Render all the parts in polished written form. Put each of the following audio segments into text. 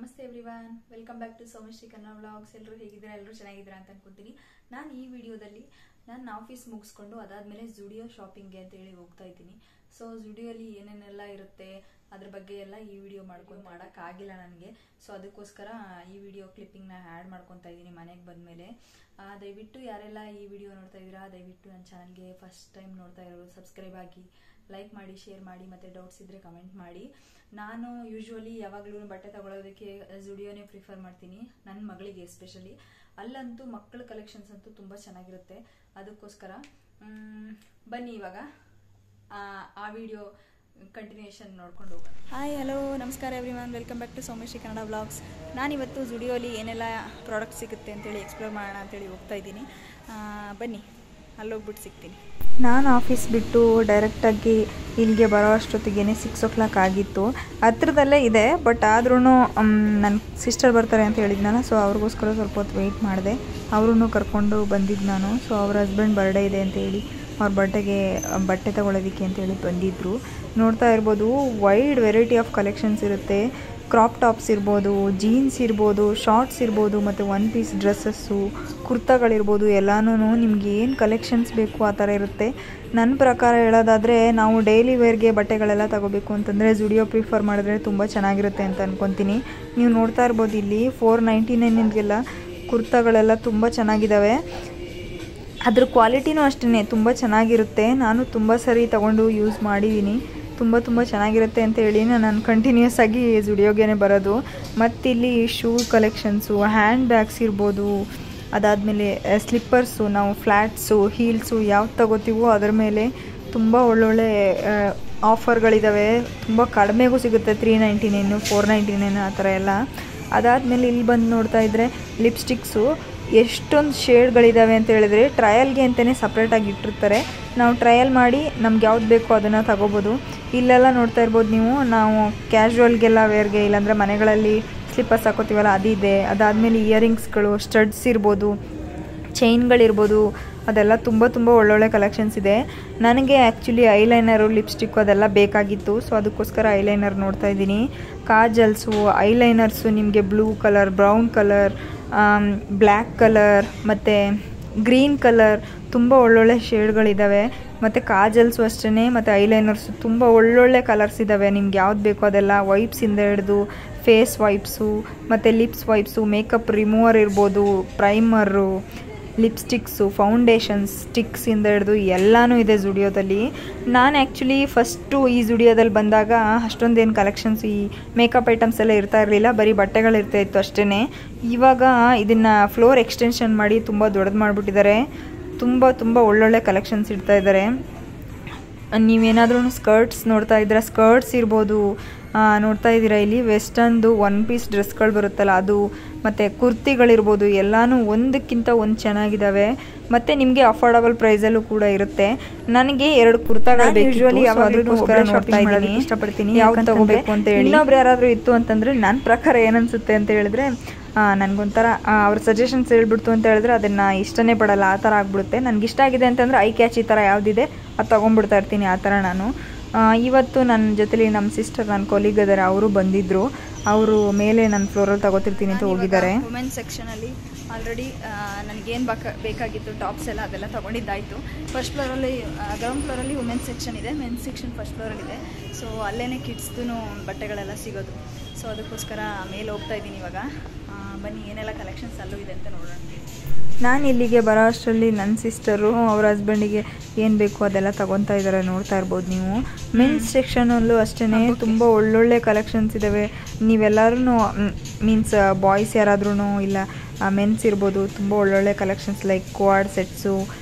ನಮಸ್ತೆ everyone, welcome back to Somashree Kannada vlogs. ಎಲ್ಲರೂ ಹೇಗಿದ್ದೀರಾ? ಎಲ್ಲರೂ ಚೆನ್ನಾಗಿದ್ದೀರಾ ಅಂತ ಅನ್ಕೊಂತೀನಿ. ನಾನು ಈ ವಿಡಿಯೋದಲ್ಲಿ ನನ್ನ ಆಫೀಸ್ ಮುಗಿಸ್ಕೊಂಡು ಅದಾದಮೇಲೆ ಜುಡಿಯೋ ಶಾಪಿಂಗ್ಗೆ ಅಂತ ಹೇಳಿ ಹೋಗ್ತಾ ಇದ್ದೀನಿ. ಸೊ ಜುಡಿಯೋಲಿ ಏನೇನೆಲ್ಲ ಇರುತ್ತೆ ಅದ್ರ ಬಗ್ಗೆ ಎಲ್ಲ ಈ ವಿಡಿಯೋ ಮಾಡೋಕ್ಕಾಗಿಲ್ಲ ನನಗೆ. ಸೊ ಅದಕ್ಕೋಸ್ಕರ ಈ ವಿಡಿಯೋ ಕ್ಲಿಪ್ಪಿಂಗ್ನ ಆ್ಯಡ್ ಮಾಡ್ಕೊತಾ ಇದ್ದೀನಿ ಮನೆಗೆ ಬಂದಮೇಲೆ. ದಯವಿಟ್ಟು ಯಾರೆಲ್ಲ ಈ ವಿಡಿಯೋ ನೋಡ್ತಾ ಇದ್ದೀರಾ, ದಯವಿಟ್ಟು ನನ್ನ ಚಾನಲ್ಗೆ ಫಸ್ಟ್ ಟೈಮ್ ನೋಡ್ತಾ ಇರೋರು ಸಬ್ಸ್ಕ್ರೈಬ್ ಆಗಿ, ಲೈಕ್ ಮಾಡಿ, ಶೇರ್ ಮಾಡಿ, ಮತ್ತು ಡೌಟ್ಸ್ ಇದ್ದರೆ ಕಮೆಂಟ್ ಮಾಡಿ. ನಾನು ಯೂಶ್ವಲಿ ಯಾವಾಗಲೂ ಬಟ್ಟೆ ತಗೊಳ್ಳೋದಕ್ಕೆ ಜುಡಿಯೋನೇ ಪ್ರಿಫರ್ ಮಾಡ್ತೀನಿ, ನನ್ನ ಮಗಳಿಗೆ ಎಸ್ಪೆಷಲಿ. ಅಲ್ಲಂತೂ ಮಕ್ಕಳ ಕಲೆಕ್ಷನ್ಸ್ ಅಂತೂ ತುಂಬ ಚೆನ್ನಾಗಿರುತ್ತೆ. ಅದಕ್ಕೋಸ್ಕರ ಬನ್ನಿ ಇವಾಗ ಆ ವಿಡಿಯೋ ಕಂಟಿನ್ಯೂಷನ್ ನೋಡ್ಕೊಂಡು ಹೋಗೋಣ. ಹಾಯ್, ಹಲೋ, ನಮಸ್ಕಾರ everyone, welcome back to Somashree Kannada vlogs. ನಾನಿವತ್ತು ಜುಡಿಯೋಲಿ ಏನೆಲ್ಲ ಪ್ರಾಡಕ್ಟ್ ಸಿಗುತ್ತೆ ಅಂತೇಳಿ ಎಕ್ಸ್ಪ್ಲೋರ್ ಮಾಡೋಣ ಅಂತೇಳಿ ಹೋಗ್ತಾ ಇದ್ದೀನಿ. ಬನ್ನಿ, ಅಲ್ಲೋಗ್ಬಿಟ್ಟು ಸಿಗ್ತೀನಿ. ನಾನು ಆಫೀಸ್ ಬಿಟ್ಟು ಡೈರೆಕ್ಟಾಗಿ ಇಲ್ಲಿಗೆ ಬರೋ ಅಷ್ಟೊತ್ತಿಗೆ 6 o'clock ಆಗಿತ್ತು. ಹತ್ರದಲ್ಲೇ ಇದೆ, ಬಟ್ ಆದ್ರೂ ನನ್ನ ಸಿಸ್ಟರ್ ಬರ್ತಾರೆ ಅಂತ ಹೇಳಿದ್ನಲ್ಲ, ಸೊ ಅವ್ರಿಗೋಸ್ಕರ ಸ್ವಲ್ಪ ಹೊತ್ತು ವೆಯ್ಟ್ ಮಾಡಿದೆ. ಅವ್ರೂ ಕರ್ಕೊಂಡು ಬಂದಿದ್ದು ನಾನು. ಸೊ ಅವ್ರ ಹಸ್ಬೆಂಡ್ ಬರ್ಡೇ ಇದೆ ಅಂತೇಳಿ ಅವ್ರ ಬರ್ಡೇಗೆ ಬಟ್ಟೆ ತೊಗೊಳೋದಕ್ಕೆ ಅಂತೇಳಿ ಬಂದಿದ್ದರು. ನೋಡ್ತಾ ಇರ್ಬೋದು, ವೈಡ್ ವೆರೈಟಿ ಆಫ್ ಕಲೆಕ್ಷನ್ಸ್ ಇರುತ್ತೆ. ಕ್ರಾಪ್ ಟಾಪ್ಸ್ ಇರ್ಬೋದು, ಜೀನ್ಸ್ ಇರ್ಬೋದು, ಶಾರ್ಟ್ಸ್ ಇರ್ಬೋದು, ಮತ್ತು 1 piece ಡ್ರೆಸ್ಸಸ್ಸು, ಕುರ್ತಾಗಳಿರ್ಬೋದು, ಎಲ್ಲನೂ ನಿಮ್ಗೆ ಏನು ಕಲೆಕ್ಷನ್ಸ್ ಬೇಕು ಆ ಥರ ಇರುತ್ತೆ. ನನ್ನ ಪ್ರಕಾರ ಹೇಳೋದಾದರೆ, ನಾವು ಡೈಲಿ ವೇರ್ಗೆ ಬಟ್ಟೆಗಳೆಲ್ಲ ತಗೋಬೇಕು ಅಂತಂದರೆ ಜುಡಿಯೋ ಪ್ರಿಫರ್ ಮಾಡಿದ್ರೆ ತುಂಬ ಚೆನ್ನಾಗಿರುತ್ತೆ ಅಂತ ಅಂದ್ಕೊತೀನಿ. ನೀವು ನೋಡ್ತಾ ಇರ್ಬೋದು, ಇಲ್ಲಿ 499 ಕುರ್ತಾಗಳೆಲ್ಲ ತುಂಬ ಚೆನ್ನಾಗಿದ್ದಾವೆ. ಅದ್ರ ಕ್ವಾಲಿಟಿನೂ ಅಷ್ಟೇ ತುಂಬ ಚೆನ್ನಾಗಿರುತ್ತೆ. ನಾನು ತುಂಬ ಸರಿ ತೊಗೊಂಡು ಯೂಸ್ ಮಾಡಿದ್ದೀನಿ. ತುಂಬ ಚೆನ್ನಾಗಿರುತ್ತೆ ಅಂತ ಹೇಳಿ ನಾನು ಕಂಟಿನ್ಯೂಸ್ ಆಗಿ ಜುಡಿಯೋಗೇ ಬರೋದು. ಮತ್ತಿಲ್ಲಿ ಶೂ ಕಲೆಕ್ಷನ್ಸು, ಹ್ಯಾಂಡ್ ಬ್ಯಾಗ್ಸ್ ಇರ್ಬೋದು, ಅದಾದಮೇಲೆ ಸ್ಲಿಪ್ಪರ್ಸು, ನಾವು ಫ್ಲ್ಯಾಟ್ಸು, ಹೀಲ್ಸು ಯಾವ್ದು ತಗೋತೀವೋ ಅದ್ರ ಮೇಲೆ ತುಂಬ ಒಳ್ಳೊಳ್ಳೆ ಆಫರ್ಗಳಿದ್ದಾವೆ. ತುಂಬ ಕಡಿಮೆಗೂ ಸಿಗುತ್ತೆ, 399, 499 ಆ ಥರ ಎಲ್ಲ. ಅದಾದಮೇಲೆ ಇಲ್ಲಿ ಬಂದು ನೋಡ್ತಾ ಇದ್ದರೆ ಲಿಪ್ಸ್ಟಿಕ್ಸು ಎಷ್ಟೊಂದು ಶೇಡ್ಗಳಿದ್ದಾವೆ ಅಂತ ಹೇಳಿದ್ರೆ ಟ್ರಯಲ್ಗೆ ಅಂತಲೇ ಸಪ್ರೇಟಾಗಿ ಇಟ್ಟಿರ್ತಾರೆ. ನಾವು ಟ್ರಯಲ್ ಮಾಡಿ ನಮ್ಗೆ ಯಾವ್ದು ಬೇಕೋ ಅದನ್ನು ತಗೋಬೋದು. ಇಲ್ಲೆಲ್ಲ ನೋಡ್ತಾ ಇರ್ಬೋದು ನೀವು, ನಾವು ಕ್ಯಾಶುವಲ್ಗೆಲ್ಲ ವೇರ್ಗೆ, ಇಲ್ಲಾಂದರೆ ಮನೆಗಳಲ್ಲಿ ಸ್ಲಿಪ್ಪರ್ಸ್ ಹಾಕೋತೀವಲ್ಲ ಅದಿದೆ. ಅದಾದಮೇಲೆ ಇಯರಿಂಗ್ಸ್ಗಳು, ಸ್ಟಡ್ಸ್ ಇರ್ಬೋದು, ಚೈನ್ಗಳಿರ್ಬೋದು, ಅದೆಲ್ಲ ತುಂಬ ಒಳ್ಳೊಳ್ಳೆ ಕಲೆಕ್ಷನ್ಸ್ ಇದೆ. ನನಗೆ ಆ್ಯಕ್ಚುಲಿ ಐಲೈನರು, ಲಿಪ್ಸ್ಟಿಕ್ಕು ಅದೆಲ್ಲ ಬೇಕಾಗಿತ್ತು. ಸೊ ಅದಕ್ಕೋಸ್ಕರ ಐಲೈನರ್ ನೋಡ್ತಾ ಇದ್ದೀನಿ. ಕಾಜಲ್ಸು, ಐಲೈನರ್ಸು ನಿಮಗೆ blue colour, brown colour, black colour ಮತ್ತು ಗ್ರೀನ್ ಕಲರ್, ತುಂಬ ಒಳ್ಳೊಳ್ಳೆ ಶೇಡ್ಗಳಿದ್ದಾವೆ. ಮತ್ತು ಕಾಜಲ್ಸು ಅಷ್ಟೇ, ಮತ್ತು ಐಲೈನರ್ಸು ತುಂಬ ಒಳ್ಳೊಳ್ಳೆ ಕಲರ್ಸ್ ಇದ್ದಾವೆ. ನಿಮ್ಗೆ ಯಾವ್ದು ಬೇಕೋ ಅದೆಲ್ಲ, ವೈಪ್ಸಿಂದ ಹಿಡಿದು ಫೇಸ್ ವೈಪ್ಸು, ಮತ್ತು ಲಿಪ್ಸ್ ವೈಪ್ಸು, ಮೇಕಪ್ ರಿಮೂವರ್ ಇರ್ಬೋದು, ಪ್ರೈಮರು, ಲಿಪ್ಸ್ಟಿಕ್ಸು, ಫೌಂಡೇಶನ್ಸ್, ಸ್ಟಿಕ್ಸಿಂದ ಹಿಡಿದು ಎಲ್ಲನೂ ಇದೆ ಜುಡಿಯೋದಲ್ಲಿ. ನಾನು ಆ್ಯಕ್ಚುಲಿ ಫಸ್ಟು ಈ ಜುಡಿಯೋದಲ್ಲಿ ಬಂದಾಗ ಅಷ್ಟೊಂದೇನು ಕಲೆಕ್ಷನ್ಸ್, ಈ ಮೇಕಪ್ ಐಟಮ್ಸ್ ಎಲ್ಲ ಇರ್ತಾ ಇರಲಿಲ್ಲ, ಬರೀ ಬಟ್ಟೆಗಳಿರ್ತಾ ಇತ್ತು ಅಷ್ಟೇ. ಇವಾಗ ಇದನ್ನು ಫ್ಲೋರ್ ಎಕ್ಸ್ಟೆನ್ಷನ್ ಮಾಡಿ ತುಂಬ ದೊಡ್ಡದು ಮಾಡಿಬಿಟ್ಟಿದ್ದಾರೆ. ತುಂಬ ಒಳ್ಳೊಳ್ಳೆ ಕಲೆಕ್ಷನ್ಸ್ ಇಡ್ತಾ ಇದ್ದಾರೆ. ನೀವೇನಾದ್ರೂ ಸ್ಕರ್ಟ್ಸ್ ನೋಡ್ತಾ ಇದ್ದೀರಾ, ಸ್ಕರ್ಟ್ಸ್ ಇರ್ಬೋದು, ನೋಡ್ತಾ ಇದ್ದೀರಾ ಇಲ್ಲಿ ವೆಸ್ಟರ್ನ್ದು 1 piece ಡ್ರೆಸ್ಗಳು ಬರುತ್ತಲ್ಲ ಅದು, ಮತ್ತು ಕುರ್ತಿಗಳಿರ್ಬೋದು, ಎಲ್ಲನೂ ಒಂದಕ್ಕಿಂತ ಒಂದು ಚೆನ್ನಾಗಿದ್ದಾವೆ. ಮತ್ತು ನಿಮಗೆ ಅಫೋರ್ಡಬಲ್ ಪ್ರೈಸಲ್ಲೂ ಕೂಡ ಇರುತ್ತೆ. ನನಗೆ 2 ಕುರ್ತಾಗಳು ಯೂಶ್ವಲಿ ಯಾವಾಗಲೂಗೋಸ್ಕರ ನೋಡ್ತಾ ಇದ್ದೀನಿ, ಇಷ್ಟಪಡ್ತೀನಿ ಯಾವ್ದು ತಗೋಬೇಕು ಅಂತ ಹೇಳಿ. ಇನ್ನೊಬ್ರು ಯಾರಾದರೂ ಇತ್ತು ಅಂತಂದರೆ ನನ್ನ ಪ್ರಕಾರ ಏನನ್ಸುತ್ತೆ ಅಂತ ಹೇಳಿದ್ರೆ, ನನಗೊಂಥರ ಅವ್ರ ಸಜೆಷನ್ಸ್ ಹೇಳ್ಬಿಡ್ತು ಅಂತ ಹೇಳಿದ್ರೆ ಅದನ್ನು ಇಷ್ಟನೇ ಪಡಲ್ಲ, ಆ ಥರ ಆಗ್ಬಿಡುತ್ತೆ. ನನಗಿಷ್ಟ ಆಗಿದೆ ಅಂತಂದರೆ ಐ ಕ್ಯಾಚ್ ಈ ಥರ ಯಾವುದಿದೆ ಅದು ತೊಗೊಂಡ್ಬಿಡ್ತಾ ಇರ್ತೀನಿ, ಆ ಥರ ನಾನು. ಇವತ್ತು ನನ್ನ ಜೊತೆಲಿ ನಮ್ಮ ಸಿಸ್ಟರ್, ನನ್ನ ಕೊಲೀಗ್ ಇದ್ದಾರೆ, ಅವರು ಬಂದಿದ್ದರು. ಅವರು ಮೇಲೆ ನನ್ನ ಫ್ಲೋರಲ್ಲಿ ತಗೋತಿರ್ತೀನಿ ಅಂತ ಹೋಗಿದ್ದಾರೆ. ವುಮೆನ್ಸ್ ಸೆಕ್ಷನಲ್ಲಿ ಆಲ್ರೆಡಿ ನನಗೇನು ಬೇಕಾಗಿತ್ತು ಟಾಪ್ಸ್ ಎಲ್ಲ ಅದೆಲ್ಲ ತೊಗೊಂಡಿದ್ದಾಯಿತು. ಫಸ್ಟ್ ಫ್ಲೋರಲ್ಲಿ, ಗ್ರೌಂಡ್ ಫ್ಲೋರಲ್ಲಿ ವುಮೆನ್ಸ್ ಸೆಕ್ಷನ್ ಇದೆ, ಮೆನ್ಸ್ ಸೆಕ್ಷನ್ ಫಸ್ಟ್ ಫ್ಲೋರಲ್ಲಿದೆ. ಸೊ ಅಲ್ಲೇ ಕಿಡ್ಸ್ದು ಬಟ್ಟೆಗಳೆಲ್ಲ ಸಿಗೋದು. ಸೊ ಅದಕ್ಕೋಸ್ಕರ ಮೇಲೆ ಹೋಗ್ತಾ ಇದ್ದೀನಿ ಇವಾಗ. ಬನ್ನಿ, ಏನೆಲ್ಲ ಕಲೆಕ್ಷನ್ಸ್ ಅಲ್ಲೂ ಇದೆ ಅಂತ ನೋಡೋಣ. ನಾನು ಇಲ್ಲಿಗೆ ಬರೋ ಅಷ್ಟರಲ್ಲಿ ನನ್ನ ಸಿಸ್ಟರು ಅವ್ರ ಹಸ್ಬೆಂಡಿಗೆ ಏನು ಬೇಕು ಅದೆಲ್ಲ ತೊಗೊತಾ ಇದ್ದಾರೆ, ನೋಡ್ತಾ ಇರ್ಬೋದು ನೀವು. ಮೆನ್ಸ್ ಸೆಕ್ಷನಲ್ಲೂ ಅಷ್ಟೇ ತುಂಬ ಒಳ್ಳೊಳ್ಳೆ ಕಲೆಕ್ಷನ್ಸ್ ಇದ್ದಾವೆ. ನೀವೆಲ್ಲರೂ ಮೀನ್ಸ್ ಬಾಯ್ಸ್ ಯಾರಾದ್ರೂ ಇಲ್ಲ ಮೆನ್ಸ್ ಇರ್ಬೋದು, ತುಂಬ ಒಳ್ಳೊಳ್ಳೆ collections like Quad sets,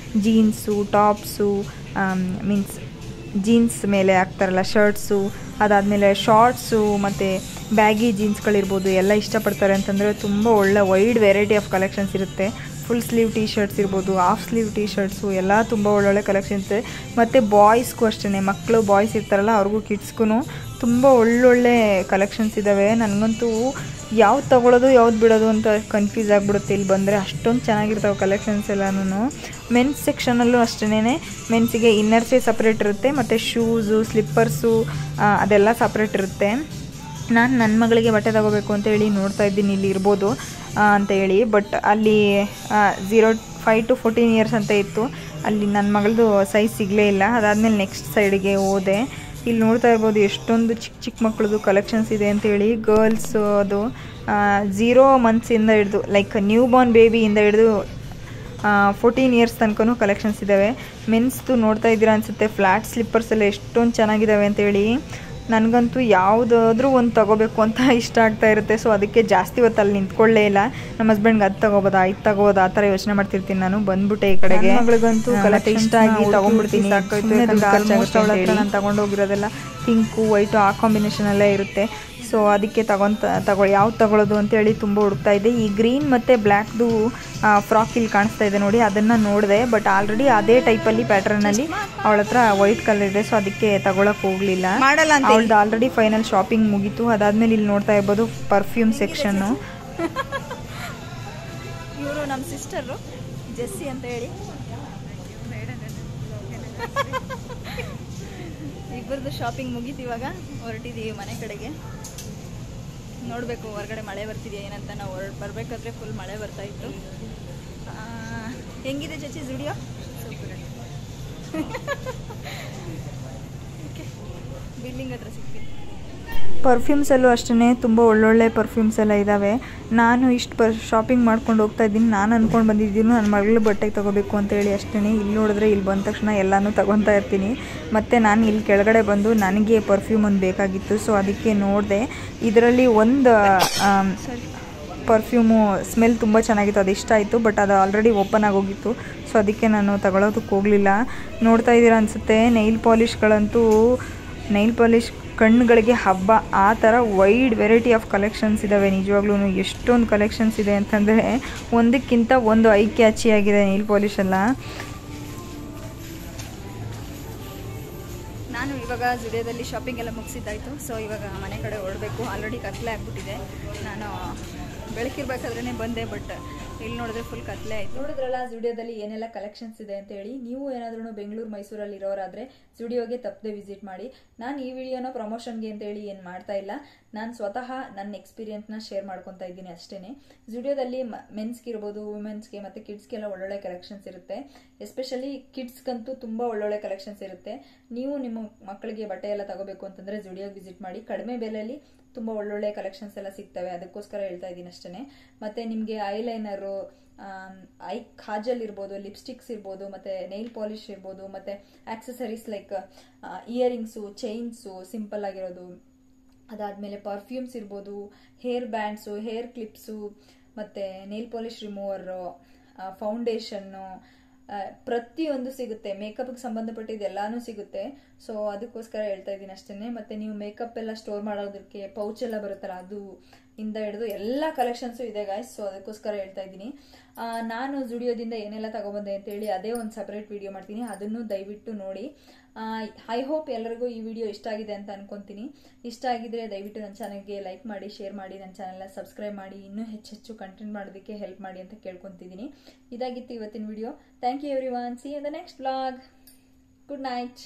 jeans, tops, means jeans ಮೇಲೆ ಹಾಕ್ತಾರಲ್ಲ ಶರ್ಟ್ಸು, ಅದಾದಮೇಲೆ ಶಾರ್ಟ್ಸು, ಮತ್ತು ಬ್ಯಾಗಿ ಜೀನ್ಸ್ಗಳಿರ್ಬೋದು, ಎಲ್ಲ ಇಷ್ಟಪಡ್ತಾರೆ ಅಂತಂದರೆ ತುಂಬ ಒಳ್ಳೆ ವೈಡ್ ವೆರೈಟಿ ಆಫ್ ಕಲೆಕ್ಷನ್ಸ್ ಇರುತ್ತೆ. ಫುಲ್ ಸ್ಲೀವ್ ಟೀ ಶರ್ಟ್ಸ್ ಇರ್ಬೋದು, ಹಾಫ್ ಸ್ಲೀವ್ ಟೀ ಶರ್ಟ್ಸು, ಎಲ್ಲ ತುಂಬ ಒಳ್ಳೊಳ್ಳೆ ಕಲೆಕ್ಷನ್ಸ್. ಮತ್ತು ಬಾಯ್ಸ್ಗೂ ಅಷ್ಟೇ, ಮಕ್ಕಳು ಬಾಯ್ಸ್ ಇರ್ತಾರಲ್ಲ ಅವ್ರಿಗೂ ಕಿಡ್ಸ್ಗೂ ತುಂಬ ಒಳ್ಳೊಳ್ಳೆ ಕಲೆಕ್ಷನ್ಸ್ ಇದ್ದಾವೆ. ನನಗಂತೂ ಯಾವ್ದು ತೊಗೊಳೋದು ಯಾವ್ದು ಬಿಡೋದು ಅಂತ ಕನ್ಫ್ಯೂಸ್ ಆಗಿಬಿಡುತ್ತೆ ಇಲ್ಲಿ ಬಂದರೆ, ಅಷ್ಟೊಂದು ಚೆನ್ನಾಗಿರ್ತಾವೆ ಕಲೆಕ್ಷನ್ಸ್ ಎಲ್ಲನೂ. ಮೆನ್ಸ್ ಸೆಕ್ಷನಲ್ಲೂ ಅಷ್ಟೇ, ಮೆನ್ಸಿಗೆ ಇನ್ನರ್ಸೇ ಸಪ್ರೇಟ್ ಇರುತ್ತೆ, ಮತ್ತು ಶೂಸು, ಸ್ಲಿಪ್ಪರ್ಸು ಅದೆಲ್ಲ ಸಪ್ರೇಟ್ ಇರುತ್ತೆ. ನಾನು ನನ್ನ ಮಗಳಿಗೆ ಬಟ್ಟೆ ತಗೋಬೇಕು ಅಂತೇಳಿ ನೋಡ್ತಾ ಇದ್ದೀನಿ, ಇಲ್ಲಿ ಇರ್ಬೋದು ಅಂತೇಳಿ. ಬಟ್ ಅಲ್ಲಿ 5 to 14 ಇಯರ್ಸ್ ಅಂತ ಇತ್ತು. ಅಲ್ಲಿ ನನ್ನ ಮಗಳದು ಸೈಜ್ ಸಿಗಲೇ ಇಲ್ಲ. ಅದಾದಮೇಲೆ ನೆಕ್ಸ್ಟ್ ಸೈಡ್ಗೆ ಹೋದೆ. ಇಲ್ಲಿ ನೋಡ್ತಾ ಇರ್ಬೋದು ಎಷ್ಟೊಂದು ಚಿಕ್ಕ ಮಕ್ಕಳದು ಕಲೆಕ್ಷನ್ಸ್ ಇದೆ ಅಂತೇಳಿ. ಗರ್ಲ್ಸ್ ಅದು 0 ಮಂತ್ಸಿಂದ ಹಿಡಿದು ಲೈಕ್ ನ್ಯೂ ಬಾರ್ನ್ ಬೇಬಿಯಿಂದ ಹಿಡಿದು 14 ಇಯರ್ಸ್ ತನಕನೂ ಕಲೆಕ್ಷನ್ಸ್ ಇದ್ದಾವೆ. ಮೆನ್ಸ್ದು ನೋಡ್ತಾ ಇದ್ದೀರಾ ಅನಿಸುತ್ತೆ. ಫ್ಲ್ಯಾಟ್ ಸ್ಲಿಪ್ಪರ್ಸ್ ಎಲ್ಲ ಎಷ್ಟೊಂದು ಚೆನ್ನಾಗಿದ್ದಾವೆ ಅಂತೇಳಿ. ನನಗಂತೂ ಯಾವುದಾದ್ರೂ ಒಂದು ತೊಗೋಬೇಕು ಅಂತ ಇಷ್ಟ ಆಗ್ತಾ ಇರುತ್ತೆ. ಸೊ ಅದಕ್ಕೆ ಜಾಸ್ತಿ ಹೊತ್ತು ಅಲ್ಲಿ ನಿಂತ್ಕೊಳ್ಳೇ ಇಲ್ಲ. ನಮ್ಮ ಹಸ್ಬೆಂಡ್ಗೆ ಅದು ತೊಗೋಬೋದಾ ಇದು ತೊಗೋಬೋದಾ ಆ ಥರ ಯೋಚನೆ ಮಾಡ್ತಿರ್ತೀನಿ. ನಾನು ಬಂದ್ಬಿಟ್ಟೆ ಈ ಕಡೆಗೆ. ಮಗಳಿಗಂತೂ ಕಲೆಕ್ಟ್ ಇಷ್ಟ ಆಗಿ ತೊಗೊಂಡ್ಬಿಡ್ತೀನಿ. ಆಲ್ಮೋಸ್ಟ್ ಅವಳ ಹತ್ರ ನಾನು ತೊಗೊಂಡೋಗಿರೋದೆಲ್ಲ ಪಿಂಕು ವೈಟು ಆ ಕಾಂಬಿನೇಷನಲ್ಲೇ ಇರುತ್ತೆ. ಸೊ ಅದಕ್ಕೆ ಯಾವ್ದು ತಗೊಳ್ಳೋದು ಅಂತೇಳಿ ತುಂಬ ಹುಡುಕ್ತಾ ಇದ್ದೆ. ಈ ಗ್ರೀನ್ ಮತ್ತು ಬ್ಲ್ಯಾಕ್ದು ಫ್ರಾಕ್ ಇಲ್ಲಿ ಕಾಣಿಸ್ತಾ ಇದೆ ನೋಡಿ, ಅದನ್ನು ನೋಡಿದೆ. ಬಟ್ ಆಲ್ರೆಡಿ ಅದೇ ಟೈಪಲ್ಲಿ ಪ್ಯಾಟರ್ನಲ್ಲಿ ಅವಳ ಹತ್ರ ವೈಟ್ ಕಲರ್ ಇದೆ. ಸೊ ಅದಕ್ಕೆ ತಗೊಳಕ್ಕೆ ಹೋಗಲಿಲ್ಲ. ಅವಳದು ಆಲ್ರೆಡಿ ಫೈನಲ್ ಶಾಪಿಂಗ್ ಮುಗೀತು. ಅದಾದಮೇಲೆ ಇಲ್ಲಿ ನೋಡ್ತಾ ಇರ್ಬೋದು ಪರ್ಫ್ಯೂಮ್ ಸೆಕ್ಷನ್ನು. ಇವರು ನಮ್ಮ ಸಿಸ್ಟರು ಜೆಸ್ಸಿ ಅಂತ ಹೇಳಿ. ಇಬ್ಬರದು ಶಾಪಿಂಗ್ ಮುಗೀತು. ಇವಾಗ ಹೊರಟಿದ್ದೀವಿ ಮನೆ ಕಡೆಗೆ. ನೋಡಬೇಕು ಹೊರಗಡೆ ಮಳೆ ಬರ್ತಿದೆಯಾ ಏನಂತ. ನಾವು ಬರಬೇಕಾದ್ರೆ ಫುಲ್ ಮಳೆ ಬರ್ತಾ ಇತ್ತು. ಹೆಂಗಿದೆ ಚಚ್ಚಿ ಜುಡಿಯೋ? ಬಿಲ್ಡಿಂಗ್ ಹತ್ರ ಸಿಗ್ತೀವಿ. ಪರ್ಫ್ಯೂಮ್ಸಲ್ಲೂ ಅಷ್ಟೇ ತುಂಬ ಒಳ್ಳೊಳ್ಳೆ ಪರ್ಫ್ಯೂಮ್ಸ್ ಎಲ್ಲ ಇದ್ದಾವೆ. ನಾನು ಇಷ್ಟು ಶಾಪಿಂಗ್ ಮಾಡ್ಕೊಂಡು ಹೋಗ್ತಾ ಇದ್ದೀನಿ. ನಾನು ಅಂದ್ಕೊಂಡು ಬಂದಿದ್ದೀನಿ ನನ್ನ ಮಗಳು ಬಟ್ಟೆಗೆ ತೊಗೋಬೇಕು ಅಂತೇಳಿ ಅಷ್ಟೇ. ಇಲ್ಲಿ ನೋಡಿದ್ರೆ ಇಲ್ಲಿ ಬಂದ ತಕ್ಷಣ ಎಲ್ಲನೂ ತೊಗೊತಾ ಇರ್ತೀನಿ. ಮತ್ತು ನಾನು ಇಲ್ಲಿ ಕೆಳಗಡೆ ಬಂದು ನನಗೆ ಪರ್ಫ್ಯೂಮ್ ಒಂದು ಬೇಕಾಗಿತ್ತು. ಸೊ ಅದಕ್ಕೆ ನೋಡಿದೆ. ಇದರಲ್ಲಿ ಒಂದು ಪರ್ಫ್ಯೂಮು ಸ್ಮೆಲ್ ತುಂಬ ಚೆನ್ನಾಗಿತ್ತು, ಅದು ಇಷ್ಟ ಆಯಿತು. ಬಟ್ ಅದು ಆಲ್ರೆಡಿ ಓಪನ್ ಆಗೋಗಿತ್ತು. ಸೊ ಅದಕ್ಕೆ ನಾನು ತಗೊಳ್ಳೋದಕ್ಕೆ ಹೋಗಲಿಲ್ಲ. ನೋಡ್ತಾ ಇದ್ದೀರಾ ಅನಿಸುತ್ತೆ ನೈಲ್ ಪಾಲಿಷ್ಗಳಂತೂ. ನೈಲ್ ಪಾಲಿಷ್ ಕಣ್ಣುಗಳಿಗೆ ಹಬ್ಬ. ಆ ಥರ ವೈಡ್ ವೆರೈಟಿ ಆಫ್ ಕಲೆಕ್ಷನ್ಸ್ ಇದ್ದಾವೆ. ನಿಜವಾಗ್ಲೂ ಎಷ್ಟೊಂದು ಕಲೆಕ್ಷನ್ಸ್ ಇದೆ ಅಂತಂದರೆ ಒಂದಕ್ಕಿಂತ ಒಂದು ಐ ಕ್ಯಾಚಿಯಾಗಿದೆ ನೈಲ್ ಪಾಲಿಷ್ ಎಲ್ಲ. ನಾನು ಇವಾಗ ಜುಡಿಯೋದಲ್ಲಿ ಶಾಪಿಂಗ್ ಎಲ್ಲ ಮುಗಿಸಿದ್ದಾಯಿತು. ಸೊ ಇವಾಗ ಮನೆ ಕಡೆ ಹೊರಡಬೇಕು. ಆಲ್ರೆಡಿ ಕತ್ಲೆ ಆಗಿಬಿಟ್ಟಿದೆ. ನಾನು ಬೆಳಕಿರ್ಬೇಕಾದ್ರೇ ಬಂದೆ. ಬಟ್ ಇಲ್ಲಿ ನೋಡಿದ್ರೆ ಫುಲ್ ಕತ್ಲೆ ಆಯಿತು. ನೋಡಿದ್ರಲ್ಲ ಜುಡಿಯೋದಲ್ಲಿ ಏನೆಲ್ಲ ಕಲೆಕ್ಷನ್ಸ್ ಇದೆ ಅಂತ ಹೇಳಿ. ನೀವು ಏನಾದ್ರೂ ಬೆಂಗಳೂರು ಮೈಸೂರಲ್ಲಿ ಇರೋರಾದರೆ ಜುಡಿಯೋಗೆ ತಪ್ಪದೆ ವಿಸಿಟ್ ಮಾಡಿ. ನಾನು ಈ ವಿಡಿಯೋನ ಪ್ರಮೋಷನ್ಗೆ ಅಂತೇಳಿ ಏನು ಮಾಡ್ತಾ ಇಲ್ಲ. ನಾನು ಸ್ವತಃ ನನ್ನ ಎಕ್ಸ್ಪೀರಿಯನ್ಸ್ನ ಶೇರ್ ಮಾಡ್ಕೊತಾ ಇದ್ದೀನಿ ಅಷ್ಟೇ. ಜುಡಿಯೋದಲ್ಲಿ ಮೆನ್ಸ್ಗೆ ಇರ್ಬೋದು, ವುಮೆನ್ಸ್ಗೆ ಮತ್ತು ಕಿಡ್ಸ್ಗೆಲ್ಲ ಒಳ್ಳೊಳ್ಳೆ ಕಲೆಕ್ಷನ್ಸ್ ಇರುತ್ತೆ. ಎಸ್ಪೆಷಲಿ ಕಿಡ್ಸ್ಗಂತೂ ತುಂಬ ಒಳ್ಳೊಳ್ಳೆ ಕಲೆಕ್ಷನ್ಸ್ ಇರುತ್ತೆ. ನೀವು ನಿಮ್ಮ ಮಕ್ಕಳಿಗೆ ಬಟ್ಟೆ ಎಲ್ಲ ತಗೋಬೇಕು ಅಂತಂದರೆ ಜುಡಿಯೋಗೆ ವಿಸಿಟ್ ಮಾಡಿ. ಕಡಿಮೆ ಬೆಲೆಯಲ್ಲಿ ತುಂಬ ಒಳ್ಳೊಳ್ಳೆ ಕಲೆಕ್ಷನ್ಸ್ ಎಲ್ಲ ಸಿಗ್ತವೆ. ಅದಕ್ಕೋಸ್ಕರ ಹೇಳ್ತಾ ಇದ್ದೀನಿ ಅಷ್ಟೇ. ಮತ್ತು ನಿಮಗೆ ಐಲೈನರು, ಐ ಕಾಜಲ್ ಇರ್ಬೋದು, ಲಿಪ್ಸ್ಟಿಕ್ಸ್ ಇರ್ಬೋದು, ಮತ್ತು ನೈಲ್ ಪಾಲಿಶ್ ಇರ್ಬೋದು, ಮತ್ತು accessories like earrings, chains simple ಆಗಿರೋದು, ಅದಾದಮೇಲೆ ಪರ್ಫ್ಯೂಮ್ಸ್ ಇರ್ಬೋದು, ಹೇರ್ ಬ್ಯಾಂಡ್ಸು, ಹೇರ್ ಕ್ಲಿಪ್ಸು, ಮತ್ತು ನೈಲ್ ಪಾಲಿಶ್ ರಿಮೂವರು, ಫೌಂಡೇಶನ್ನು, ಪ್ರತಿಯೊಂದು ಸಿಗುತ್ತೆ. ಮೇಕಪ್ಗೆ ಸಂಬಂಧಪಟ್ಟಿದ್ದು ಎಲ್ಲಾನು ಸಿಗುತ್ತೆ. ಸೊ ಅದಕ್ಕೋಸ್ಕರ ಹೇಳ್ತಾ ಇದ್ದೀನಿ ಅಷ್ಟೇ. ಮತ್ತು ನೀವು ಮೇಕಪ್ ಎಲ್ಲ ಸ್ಟೋರ್ ಮಾಡೋದಕ್ಕೆ ಪೌಚ್ ಎಲ್ಲ ಬರುತ್ತಲ್ಲ, ಅದು ಇಂದ ಹಿಡಿದು ಎಲ್ಲ ಕಲೆಕ್ಷನ್ಸು ಇದೆ ಗಾಯ್ಸ್. ಸೊ ಅದಕ್ಕೋಸ್ಕರ ಹೇಳ್ತಾ ಇದ್ದೀನಿ. ನಾನು ಜುಡಿಯೋದಿಂದ ಏನೆಲ್ಲ ತಗೊಬಂದೆ ಅಂತೇಳಿ ಅದೇ ಒಂದು ಸಪ್ರೇಟ್ ವಿಡಿಯೋ ಮಾಡ್ತೀನಿ. ಅದನ್ನು ದಯವಿಟ್ಟು ನೋಡಿ. ಐ ಹೋಪ್ ಎಲ್ಲರಿಗೂ ಈ ವಿಡಿಯೋ ಇಷ್ಟ ಆಗಿದೆ ಅಂತ ಅನ್ಕೊಂತೀನಿ. ಇಷ್ಟ ಆಗಿದ್ರೆ ದಯವಿಟ್ಟು ನನ್ನ ಚಾನಲ್ಗೆ ಲೈಕ್ ಮಾಡಿ, ಶೇರ್ ಮಾಡಿ, ನನ್ನ ಚಾನಲ್ನ ಸಬ್ಸ್ಕ್ರೈಬ್ ಮಾಡಿ, ಇನ್ನೂ ಹೆಚ್ಚು ಕಂಟೆಂಟ್ ಮಾಡೋದಕ್ಕೆ ಹೆಲ್ಪ್ ಮಾಡಿ ಅಂತ ಕೇಳ್ಕೊತಿದ್ದೀನಿ. ಇದಾಗಿತ್ತು ಇವತ್ತಿನ video. Thank you everyone. See you in the next vlog. Good night.